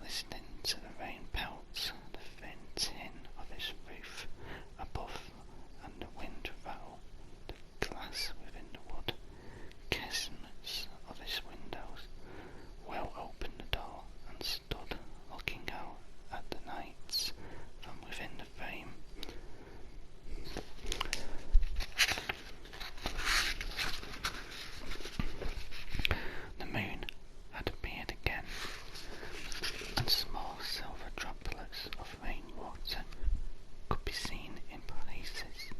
listening to the rain pelt the thin tin of his roof above and the wind rattle the glass within the wood casements of his windows. Will opened the door and stood looking out at the nights from within the frame. The moon had appeared again, and small silver droplets of rainwater could be seen in places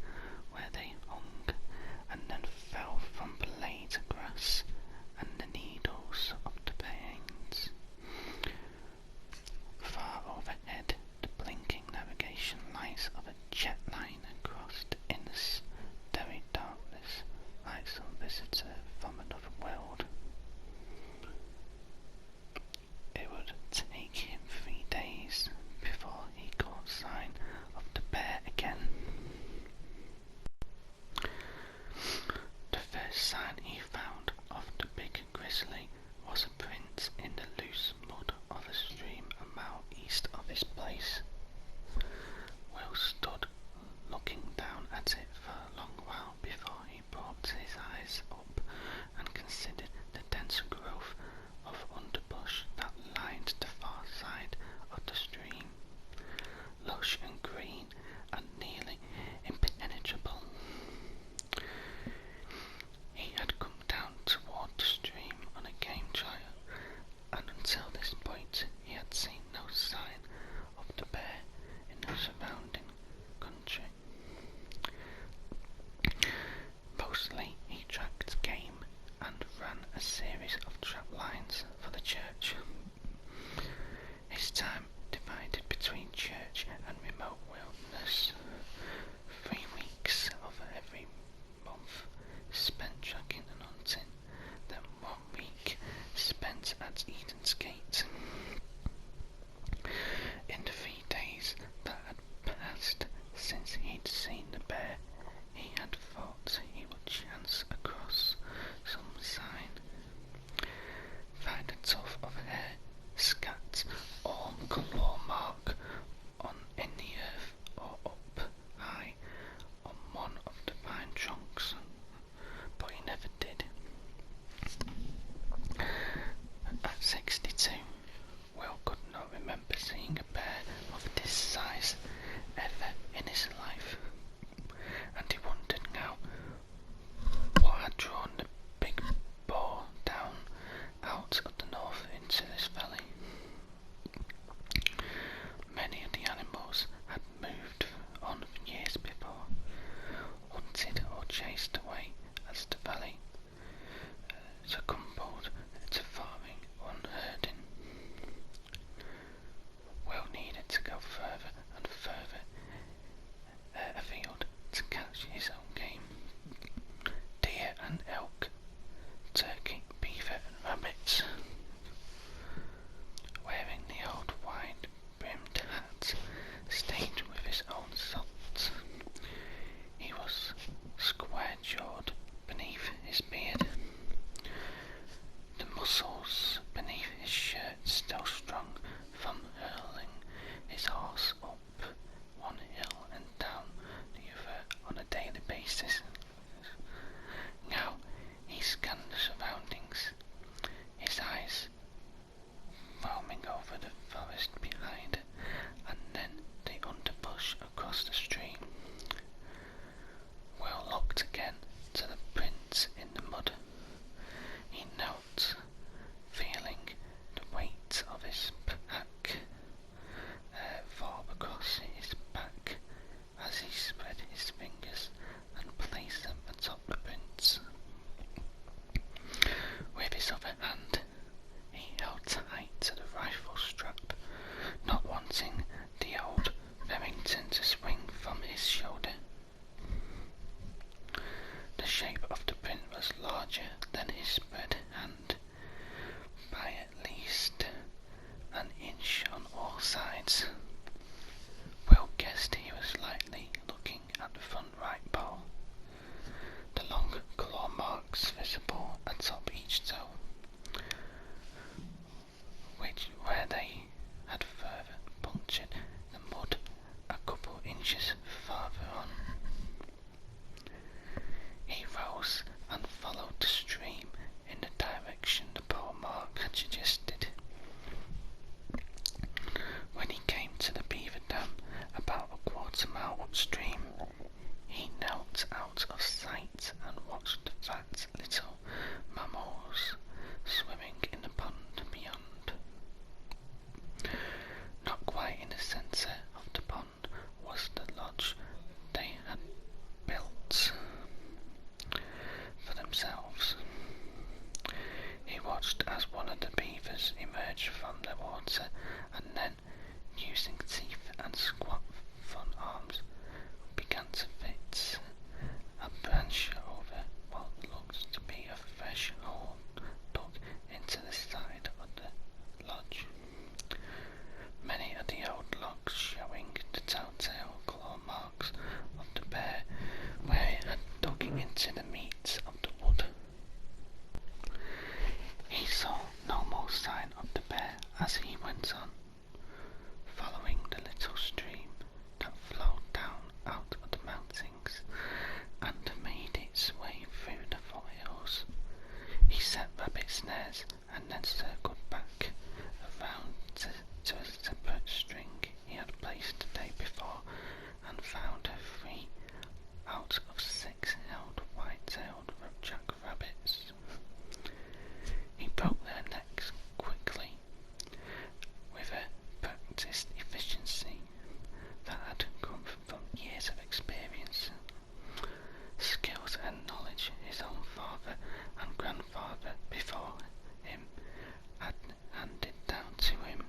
where they hung and then fell from blades of grass and the needles of the panes. Far overhead, the blinking navigation lights of a jet liner crossed in the starry darkness like some visitor from another world. It would take him 3 days before he caught sign of the bear again. The first sign he found of the big grizzly was a print in the loose mud of a stream a mile east of his place. Will stood looking down at it for a long while before he brought his eyes up and considered the dense growth of underbush that lined the far side of the stream, lush and green and nearly impenetrable. He had come down toward the stream on a game trail, and until this point he had seen no sign of the bear in the surrounding country. Mostly he tracked game and ran a series of trap lines for the church. His time divided between church and remote wilderness. 3 weeks of every month spent tracking and hunting, then 1 week spent at Eden's Gate. In the 3 days that had passed since he'd seen the bear, he had thought he would chance across some sign, find a tuft of hair, scat, or claw mark in the earth or up high on one of the pine trunks, but he never did. At 62, Will could not remember seeing a bear of this size ever in his life, and he wondered now what had drawn the big boar down out of the north into this valley. Many of the animals had moved on years before, hunted or chased away as the valley succumbed to farming unherding. Will needed to go further and further afield to catch his own game. Deer and elk, turkey, beaver and rabbits. Wearing the old wide-brimmed hat stained with his own salt, he was square-jawed beneath his beard. The muscles beneath his shirt still strong from hurling his horse up one hill and down the other on a daily basis. Now he scanned the surroundings, his eyes roaming over the forest behind and then the underbush across the stream. Will looked again to the prints in the mud. He knelt, feeling watched as one of the beavers emerged from the water and then, using teeth and squat front arms, began to fit a branch over what looked to be a fresh hole dug into the side of the lodge. Many of the old logs showing the telltale claw marks of the bear where it had dug into the meat of the wood. He saw no more sign of the bear as he went on, following the little stream that flowed down out of the mountains and made its way through the foothills. He set rabbit snares and then circled back around to a separate string he had placed the day before and found 3 out of 6 held white-tailed jackrabbits. He broke their necks quickly with a practiced efficiency that had come from years of experience, skills and knowledge his own father and grandfather before him had handed down to him.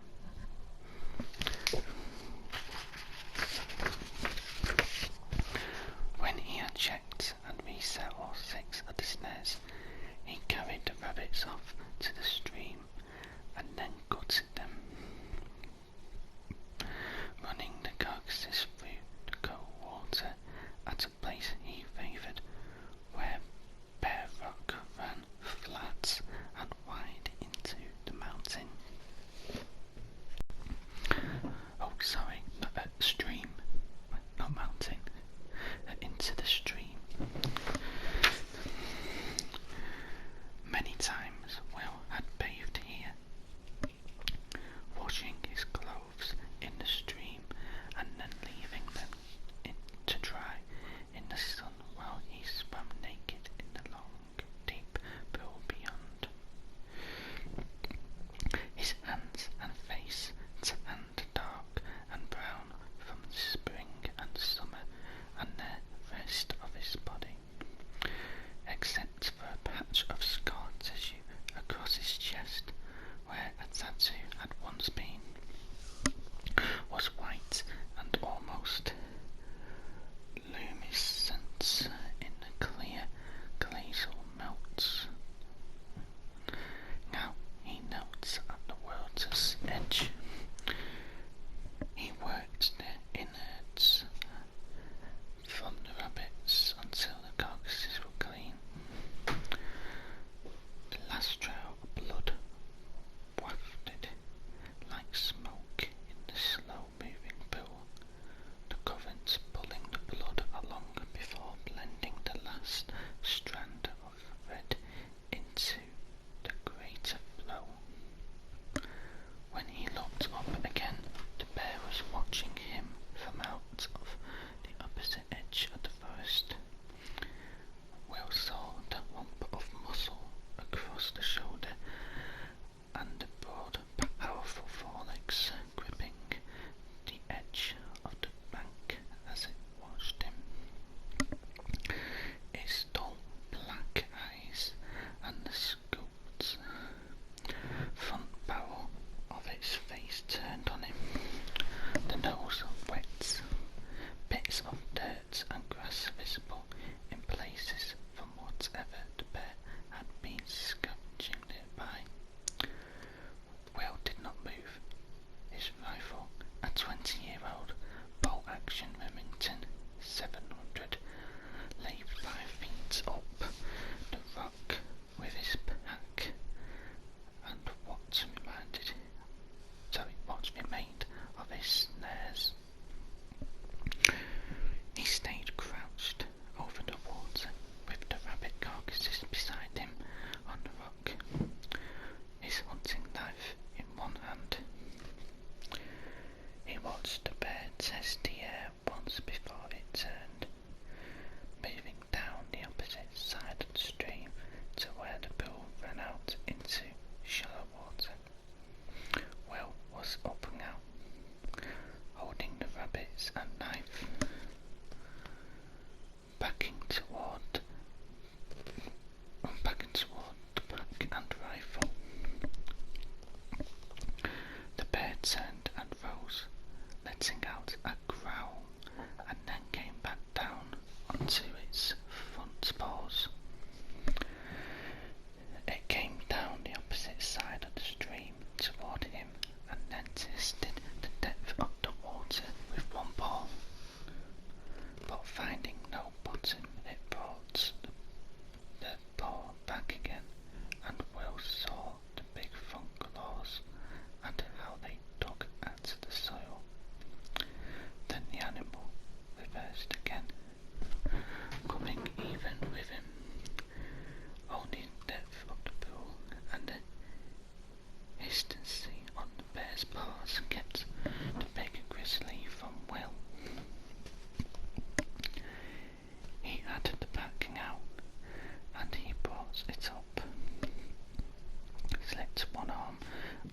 get one arm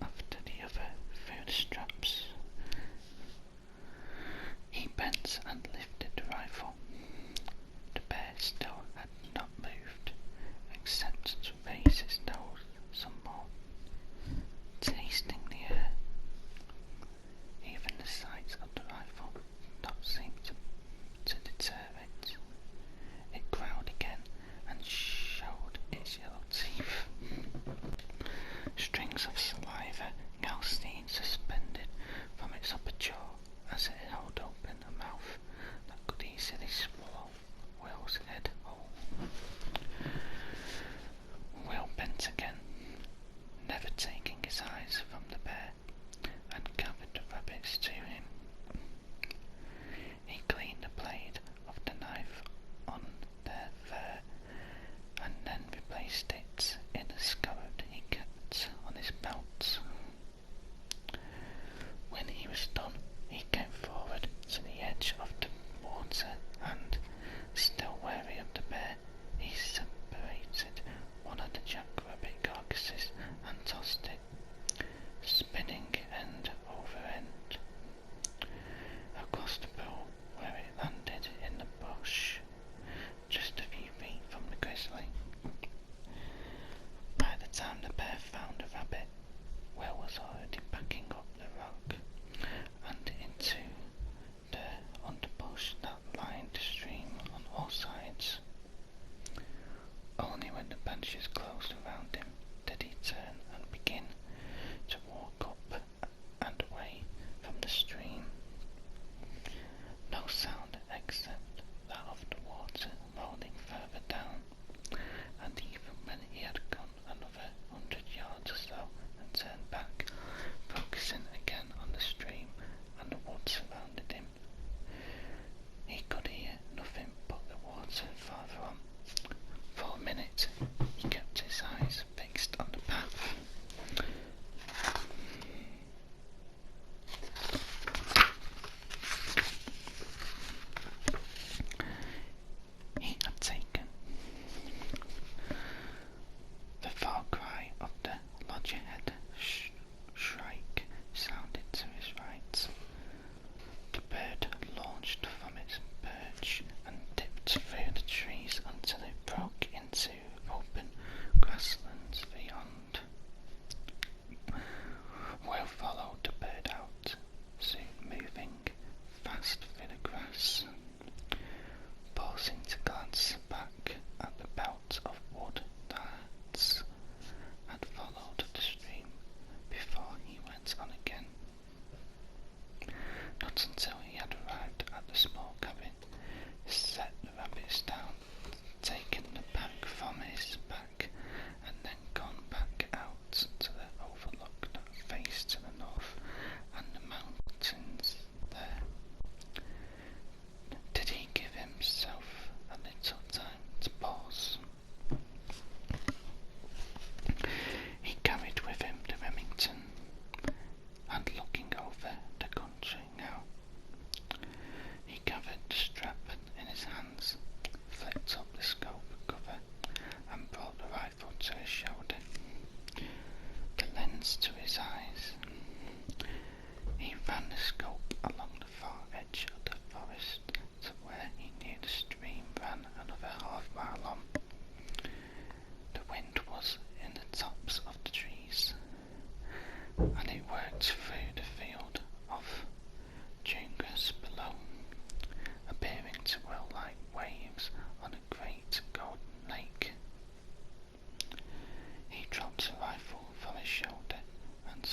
after the other through the straps. He bent and lifted the rifle. The bear still had not moved, except to raise his nose some more, tasting the air. Even the sight of the rifle did not seem to deter it. It growled again and showed its yellow teeth. Strings of saliva now seen suspended from its upper jaw as it held open a mouth that could easily swallow Will's head whole. Will bent again, never taking his eyes from the bear, and gathered the rabbits to him. He cleaned the blade of the knife on their fur, and then replaced it in a scabbard he kept on his belt. When he was done, he came forward to the edge of the water and, still wary of the bear, he separated one of the jackrabbit carcasses and tossed it, spinning end over end, across the pool where it landed in the bush, just a few feet from the grizzly. By the time the bear found the rabbit, Will was already backing up the rock and into the underbush that lined the stream on all sides. Only when the branches closed around him did he turn and begin to walk up and away from the stream. No sound except that of the water rolling further down, and even when he had gone another 100 yards or so and turned back, focusing again on the stream and the woods surrounded him, he could hear nothing but the water farther on. For a minute he kept his eyes fixed on the path. He had taken. The far cry of the lodgerhead shrike sounded to his right. The bird launched from its perch and dipped through the trees until it broke into open grasslands beyond. Will followed the bird out, soon moving fast through the grass, pausing to glance back at the belt of wood that had followed the stream before he went on again. Not until he had arrived at the small cabin, he set the rabbits down, taken the pack from his back, and then gone back out to the overlook that faced to the north and the mountains there. Did he give himself a little time to pause? He carried with him the Remington, and looking over the country now, he gathered the strap in his hands, flipped up the scope cover, and brought the rifle to his shoulder, the lens to his eyes. He ran the scope along the far edge of the forest to where he knew the stream ran another half-mile on. The wind was in the tops of the trees, and it worked through the field of dune grass below, appearing to Will like waves on a great golden lake. He dropped the rifle from his shoulder and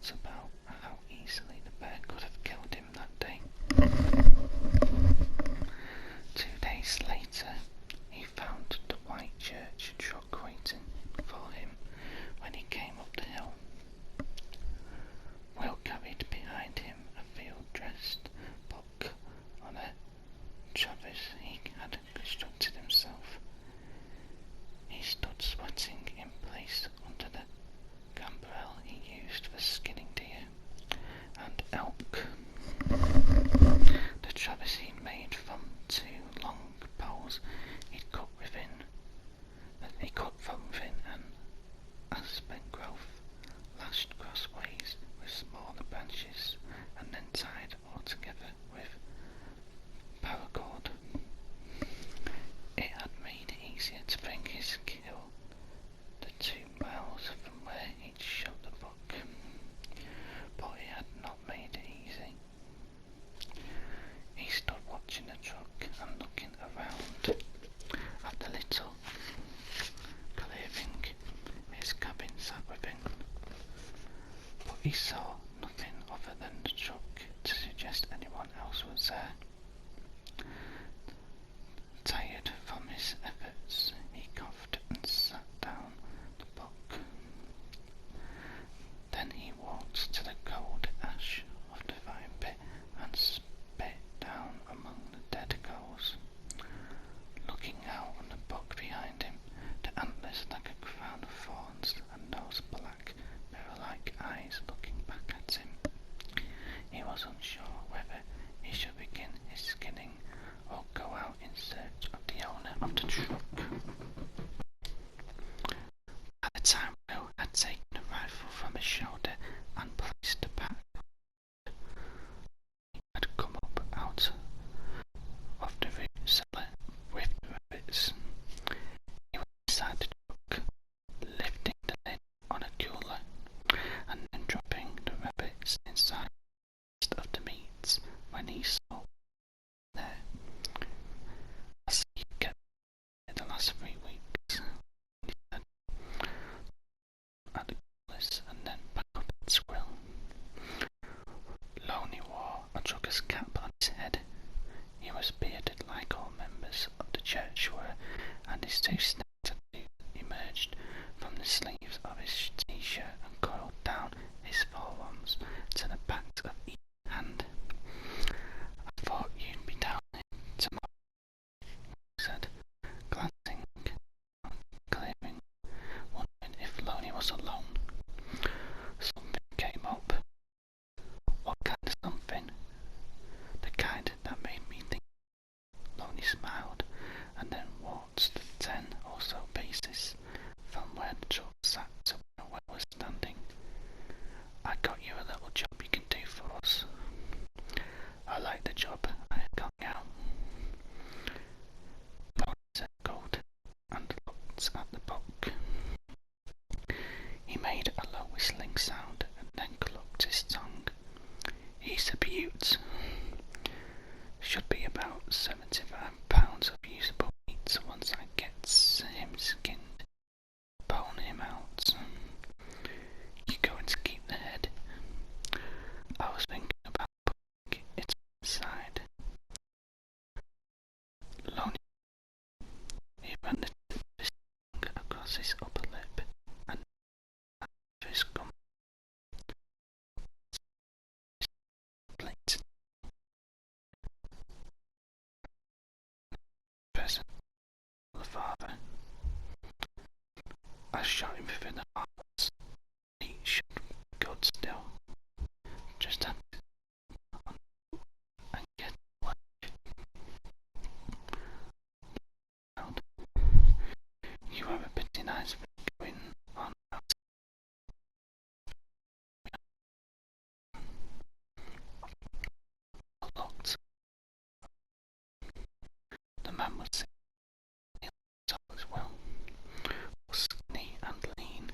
thoughts about how easily the bear could have killed him that day. 2 days later, he found the white church truck waiting for him when he came up the hill. Will carried behind him a field-dressed buck on a traverse he had constructed himself. He stood sweating in place under the gambrel he used for skinning deer and elk. The traverse he'd made from 2 long poles he cut from within an aspen growth, lashed crossways with smaller branches, and then tied all together with paracord. It had made it easier to bring his kill the 2 miles from where he'd shot the buck, but it had not made it easy. He stood watching the truck and looking around at the little clearing his cabin sat within, but he saw nothing other than the truck to suggest anyone else was there. Tired from his efforts, he coughed and sat down the buck. Then he walked to the cold ash of the fire pit and spit down among the dead coals. Looking out on the buck behind him, the antlers like a crown of thorns and those black mirror-like eyes looking back at him. He was unsure whether he should begin his skinning or go out in search of the owner of the truck. By the time Will had taken the rifle from his shoulder and placed the pack, he had come up out of the root cellar with the rabbits. He was inside the truck, lifting the lid on a cooler and then dropping the rabbits inside of the meats when he saw there. As he kept the last 3 weeks, he said at the coolers and then back up at the squill. Loney wore a trucker's cap on his head. He was bearded like all members of the church were, and his 2 snakes emerged from the sleeves of his t-shirt and coiled down his forearms to the backs of each hand. I thought you'd be down here tomorrow, he said, glancing around the clearing, wondering if Loney was alone. Something came up. What kind of something? The kind that made me think. Loney smiled and then walked the 10 or so paces from where the truck sat to where Will was standing. I got you a little job you can do for us. I like the job I have got now. Loney circled and looked at the buck. He made a low whistling sound and then clucked his tongue. He's a beaut. Should be about 75 pounds of usable meat once I get him skinned. Bone him out. You going to keep the head? I was thinking about putting it inside. Loney, he ran the tip of his tongue across his upper lip and after his gum. Plate. Present. The father. I shot him through the heart. He should be good still. Just have to and get away. You are a pretty nice thing going on outside. Looked. The man was sitting tall as well, skinny and lean.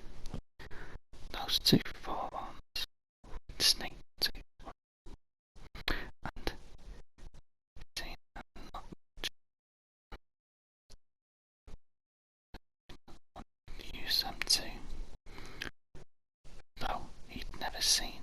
Those 2 forearms with snake tooth and seen and not much. Use them too, though he'd never seen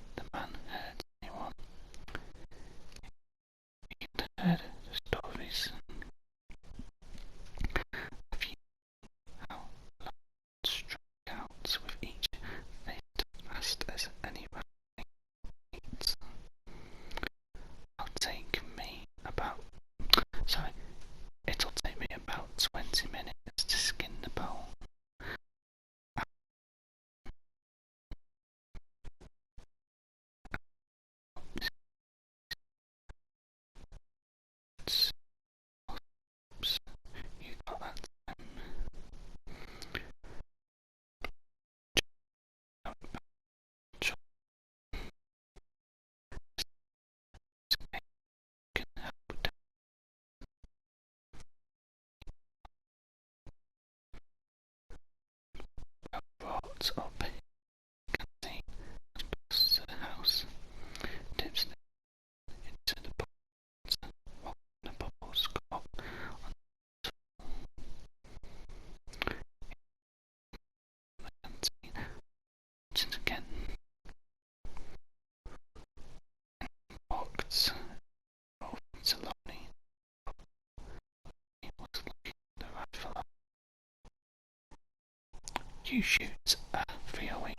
you shoot a 308?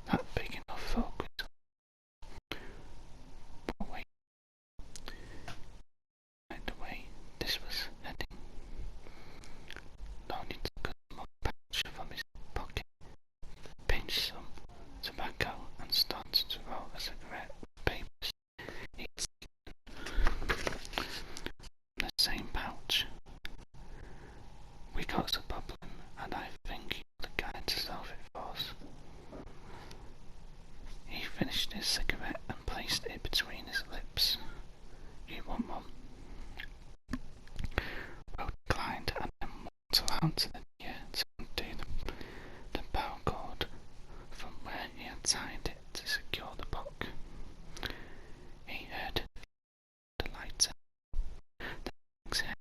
That big enough focus. Oh wait, right the way this was heading. Donnie took a small pouch from his pocket, pinched some tobacco and started to roll a cigarette with papers he'd taken from the same pouch. We got a problem, and I think you're the guy to solve it for us. He finished his cigarette and placed it between his lips. You want one? Will declined and then walked around to the deer to undo the paracord from where he had tied it to secure the buck. He heard the lighter. The thing's head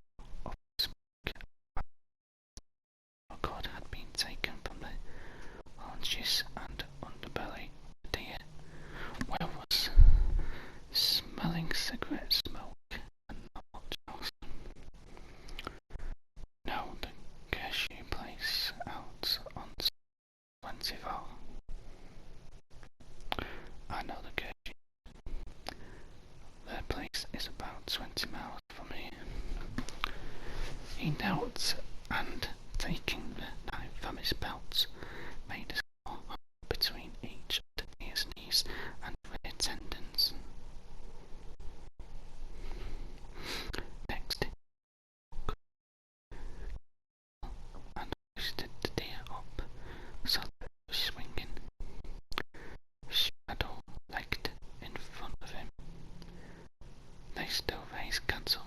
of smoke. The paracord had been taken from the haunches and underbelly of the deer, where was smelling cigarette smoke and not much else. No, the cashew place out on 24. I know the cashew. Their place is about 20 miles from here. He knelt and, taking the knife from his belt, made a small hole between each of the deer's knees and rear tendons. Next, and hoisted the deer up so that it was swinging, shadow-legged in front of him. They still raise cattle.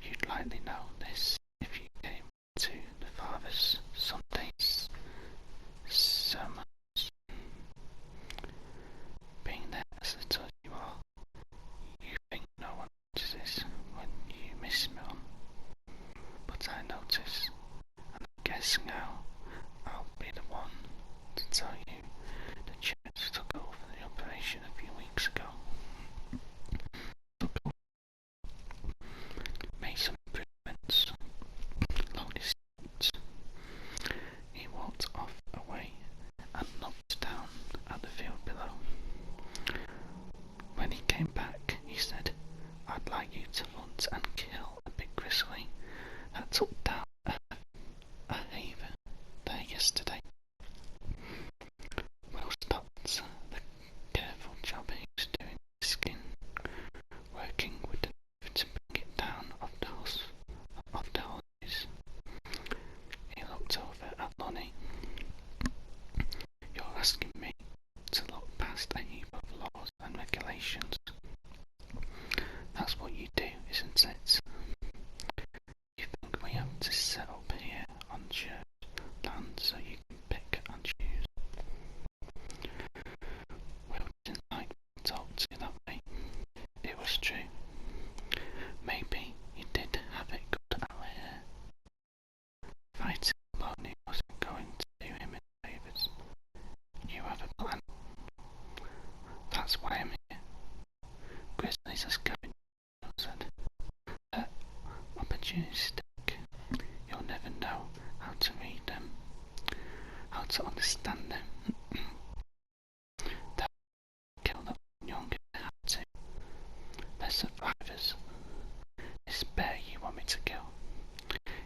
You'd likely know this if you came to the father's Sundays sermons. Being there as little as you are, you think no one notices when you miss Mum. But I notice, and I guess now I'll be the one to tell you the church took over the operation a few weeks ago. Made some improvements along his route. He walked off away and looked down at the field below. When he came back, he said, I'd like you to hunt and kill a big grizzly that took down a haver there yesterday. Will stopped the careful job he was doing with his skin, working with the knife to bring it down off the horses. He looked over at Lonnie. You're asking me to look past a heap of laws and regulations. That's what you do, isn't it? You think we have to set up here on church land so you can pick and choose? Will didn't like being talked to that way. It was true. Maybe he did have it good out here. Fighting Lonnie wasn't going to do him any favours. You have a plan. That's why I'm here. Grizzlies are scavengers, said. They're opportunistic. You'll never know how to read them, how to understand them. They'll kill the young if they have to. They're survivors. This bear you want me to kill,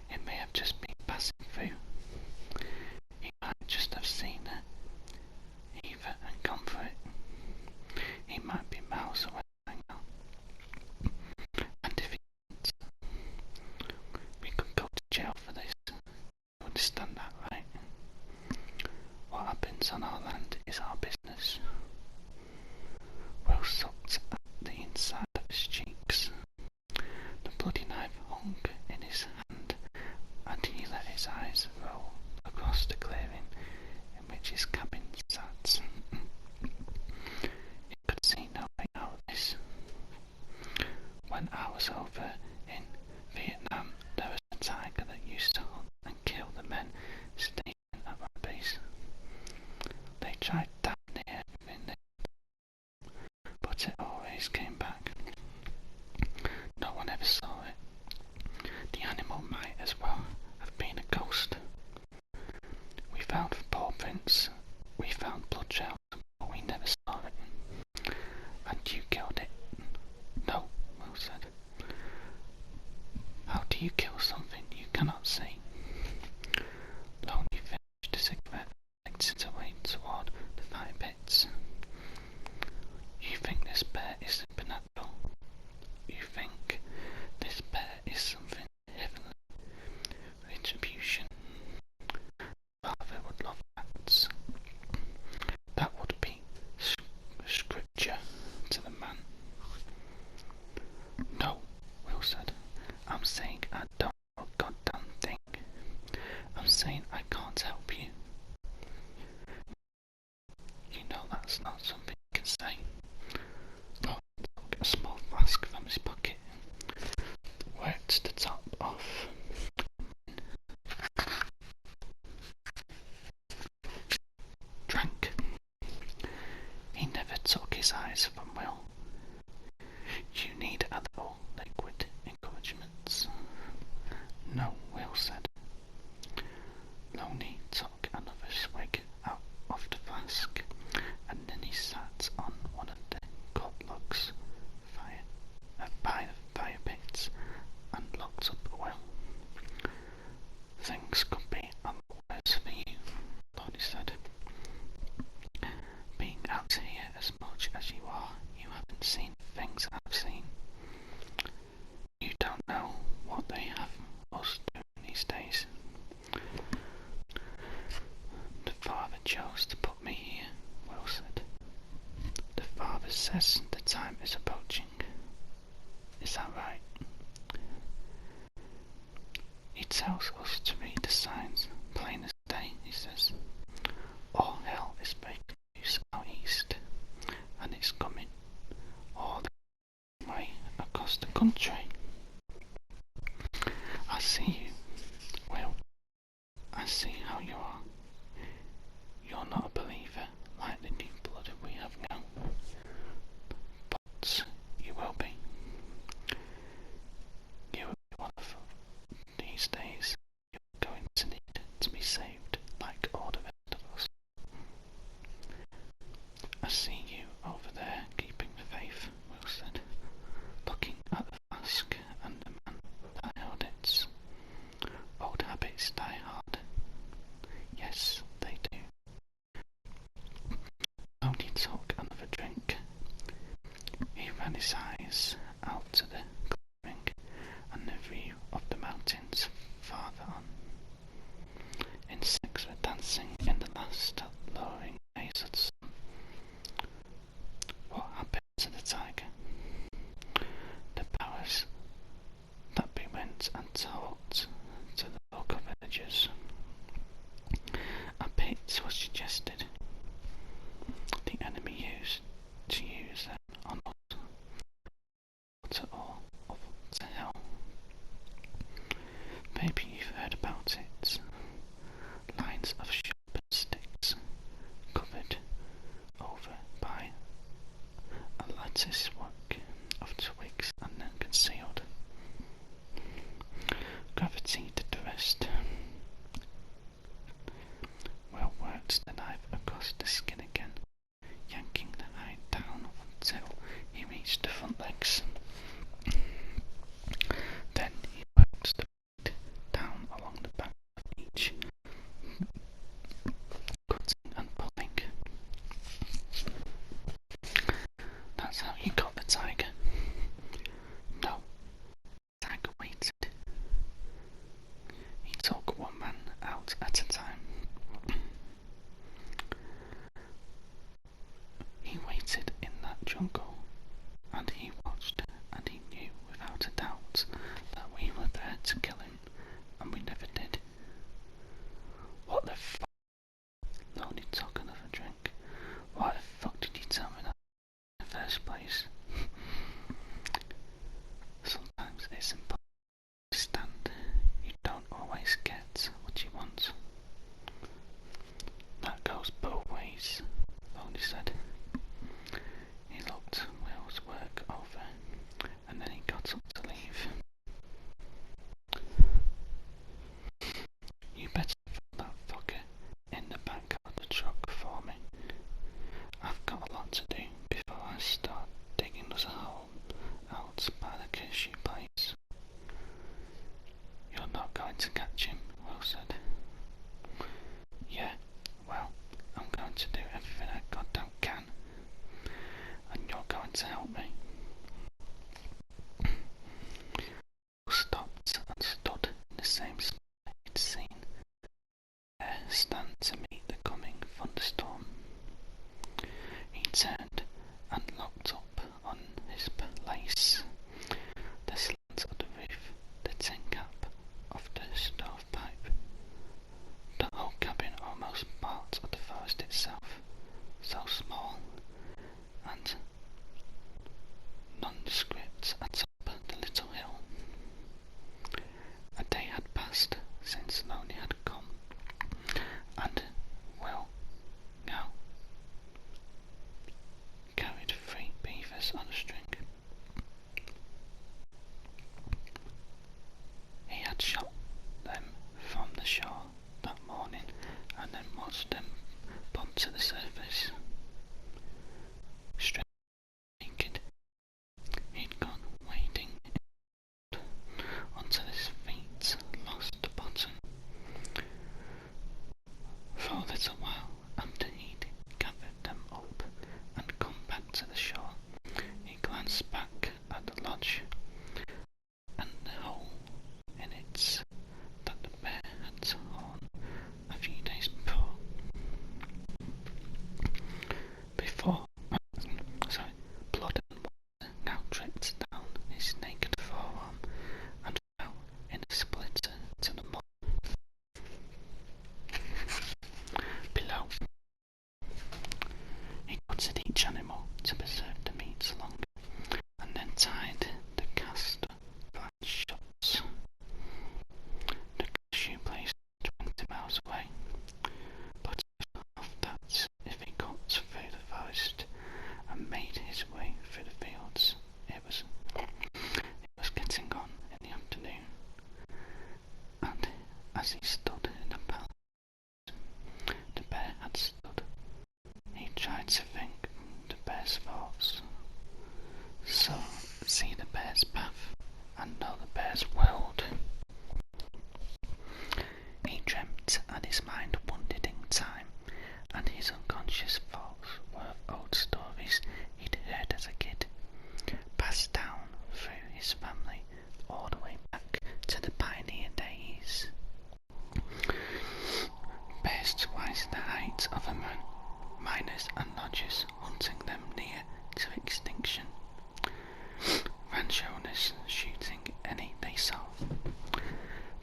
it may have just been passing through. He might just have seen it, either, and gone for it. He might be miles away right now. And if he didn't, we could go to jail for this. You understand that, right? What happens on our land is our business. Will sucked at the inside of his cheeks. The bloody knife hung in his hand, and he let his eyes roll across the clearing in which his cabin sat. He could see no way out of this. When I was over in Vietnam, there was a tiger that used to hunt and kill the men staying at my base. They tried damn near everything, but it always came back. No one ever saw it. The animal might thanks. We found blood trails, but we never saw it. And you killed it. No, Will said. How do you kill something you cannot see? Loney finished a cigarette and exit away toward the fire pits. You think this bear is supernatural? You think this bear is something heavenly? Retribution. Father would love that. That would be scripture to the man. No, Will said. I'm saying I don't know a goddamn thing. I'm saying I can't help you. You know that's not something you can say. Oh, took a small flask from his pocket, worked the top off, drank. He never took his eyes from Will. You need a little liquid encouragement. No, Will said. Loney took another swig out of the flask, and then he sat on one of the cut logs by the fire pit and looked up at Will. Things could be a lot worse for you, Loney said. Being out here as much as you are, you haven't seen things I've seen. You don't know what they have us doing these days. The Father chose to put me here, Will said. The Father says the time is approaching. Is that right? He tells us to read the signs, plain as day, he says. All hell is breaking loose out east, and it's coming all the way across the country. I see you, Will. I see how you are. You're not a believer like the new blood we have now, but you will be. You will be one of these days. You're going to need to be saved like all the rest of us. I see you over there keeping the faith, Will said, looking at the flask and the man that held it. Old habits die hard. Yes, they do. Loney took another drink. He ran his eyes out to the clearing and the view of the mountains farther on. Insects were dancing in the last lowering rays of the sun. What happened to the tiger? The powers that be went and told to the local villagers. A pit was suggested. The enemy used to use them on us, to all up to hell. Maybe you've heard about it. Lines of sharpened sticks, covered over by a lattice work of twigs and then concealed. Gravity did the rest. Will worked the knife across the skin again, yanking the hide down until he reached the front legs. Then he worked the blade down along the back of each, cutting and pulling. That's how he got the tiger. No, the tiger waited. He took one man out at a time. He waited in that jungle, and he watched, and he knew without a doubt that we were there to kill him, and we never did. What the fuck? Loney took another drink. Why the fuck did you tell me that in the first place? Sometimes it's impossible to stand. You don't always get what you want. That goes both ways, Loney said. He looked turned and looked up on his place, the slant of the roof, the tin cap of the stovepipe, the whole cabin, almost part of the forest itself, so small and nondescript atop the little hill. A day had passed since Lonely had come, and Will now carried 3 beavers on a string. He had shot them from the shore that morning and then watched them pump to the surface. Stripped naked, he'd gone wading until his feet lost the bottom. For a little while after he'd gathered them up and come back to the shore, he glanced back at the lodge and the hole in it that the bear had torn a few days before. Blood and water now dripped down his naked forearm and fell in a splitter to the mud below. He gutted each animal to preserve the meat longer, and then tied the cast branch shut. The cashew place 20 miles away, but of that if he got through the forest and made his way through the fields. It was getting on in the afternoon, and as he stood in the palace, the bear had stood. He tried to think the bear's thoughts, so see the bear's path and know the bear's world. He dreamt, and his mind wandered in time, and his unconscious thoughts were of old stories he'd heard as a kid, passed down through his family all the way back to the pioneer days. Bears twice the height of a man, miners and lodgers hunting them near to extinction, ranch owners shooting any they saw.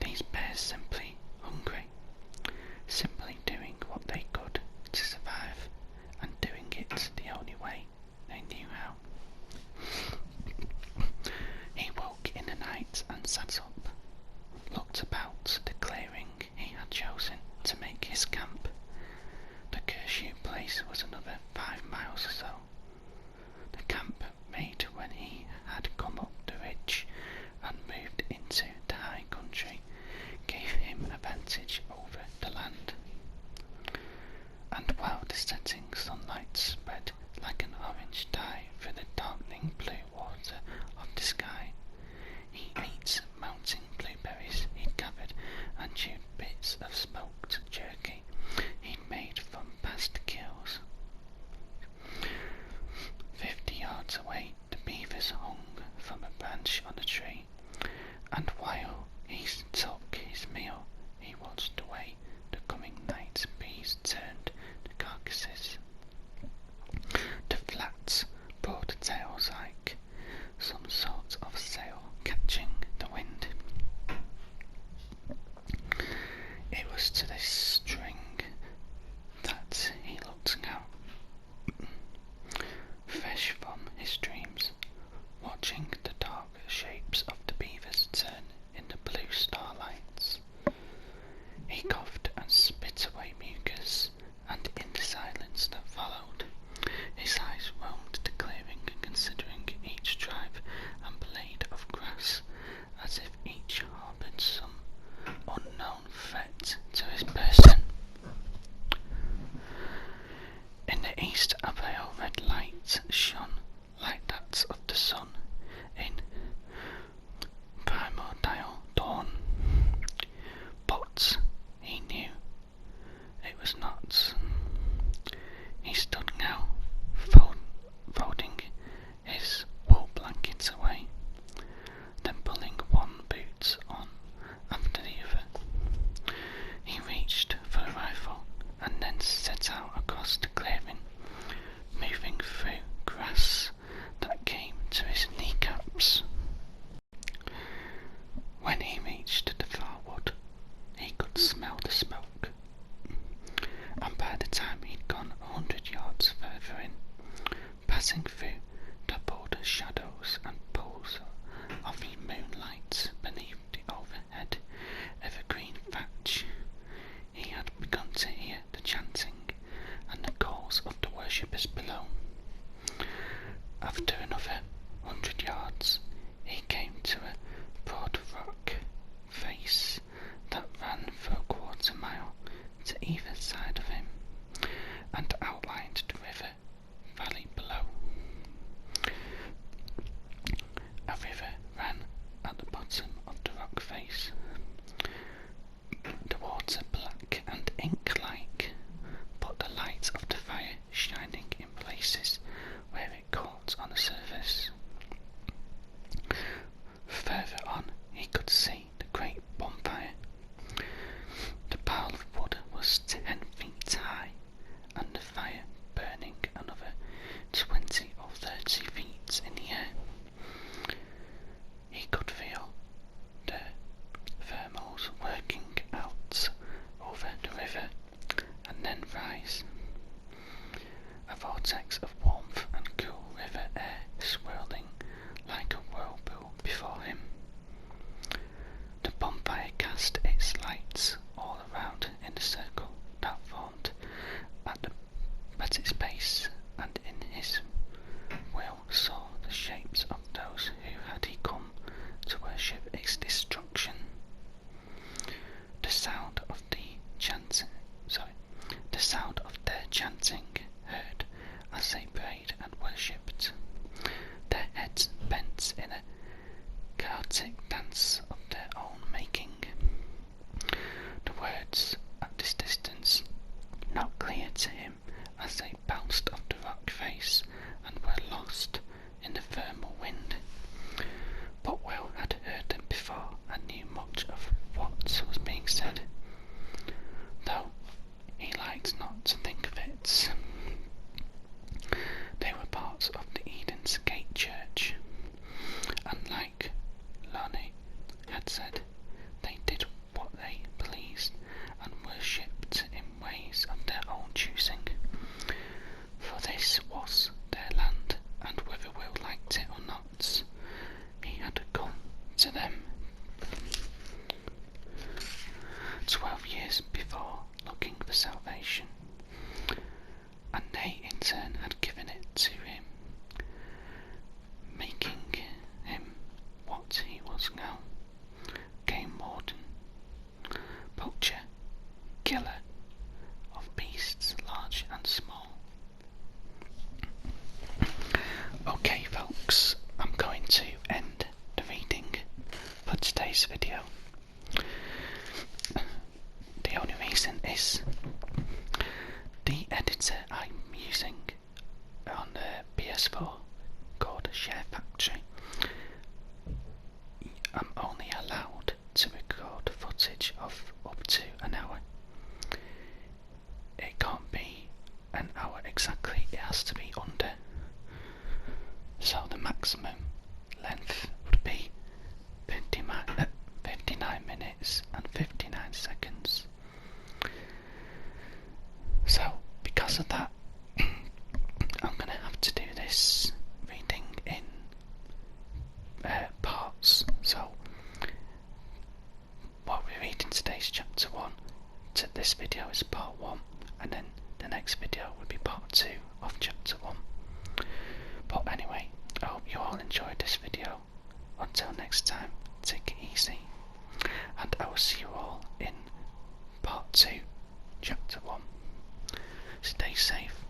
These bears simply hungry, simply doing what they could to survive, and doing it the only way they knew how. He woke in the night and sat up, looked about the clearing he had chosen to make his camp. The cashew place was another 5 miles or so. The camp made when he had come up the ridge and moved into the high country gave him a vantage over the land. And while the setting sunlight spread like an orange dye through the darkening blue water of the sky, he ate mountain blueberries he'd gathered and chewed bits of smoked jerky he'd made from past kills. 50 yards away, the beavers hung from a branch on a tree, and while he took his meal, he watched the way the coming night breeze turned the carcasses. The flat, broad tails like some sort of sail catching the wind. It was to this string that he looked now, fresh from his dreams, watching the dark shapes of the beavers turn in the blue starlights. He coughed and spit away mucus, and in the silence that followed, his eyes roamed the clearing, considering each tribe and blade of grass, as if each harboured some unknown threat to his person. In the east a pale red light shone like that of the sun in primordial dawn, but he knew it was not. He stood now, folding his wool blanket away, then pulling one boot on after the other. He reached for a rifle and then set out across the clearing, moving gone 100 yards further in, passing through doubled shadows and pools of moonlight beneath the overhead evergreen thatch. He had begun to hear the chanting and the calls of the worshippers below. After another 100 yards, he came to a broad rock face that ran for a quarter mile to either side of him, and outlined the river valley below. A river ran at the bottom of the rock face, the water black and ink-like, but the light of the fire shining in places where it caught on the surface. Further on he could see the great bonfire. The pile of wood was 10 feet high, and the fire burning another 20 or 30 feet in the air. He could feel the thermals working out over the river and then rise. A vortex of warmth and cool river air swirling like a whirlpool before him. The bonfire cast its lights all around in the circle that formed at its base, and in his will saw the shapes of those who had he come to worship its destruction. The sound of their chanting heard as they prayed and worshipped, their heads bent in a chaotic dance of their own making. The words at this distance, not clear to him as they bounced off the rock face and were lost in the thermal wind, but Will had heard them before and knew much of what was being said, though he liked not to think of it. They were parts of the Eden's Gate Church, and like Lonnie had said, they did what they pleased and worshipped in ways of their own choosing, for this was their land, and whether Will liked it or not, he had come to them 12 years before, looking for salvation, and they in turn had given it to him, making him what he was now: game warden, poacher, killer of beasts large and small. Okay folks, I'm going to end the reading for today's video. The only reason is the editor I'm using on the PS4 called Share Factory. I'm only allowed to record footage of up to an hour. It can't be an hour exactly, it has to be under. So the maximum length would be 59 minutes and 59 seconds. So because of that, I'm going to have to do this reading in parts. So what we're reading today is chapter 1. This video is part 1, and then the next video will be part 2 of chapter 1. But anyway, I hope you all enjoyed this video. Until next time, take it easy, and I will see you all in part 2, chapter 1. Stay safe.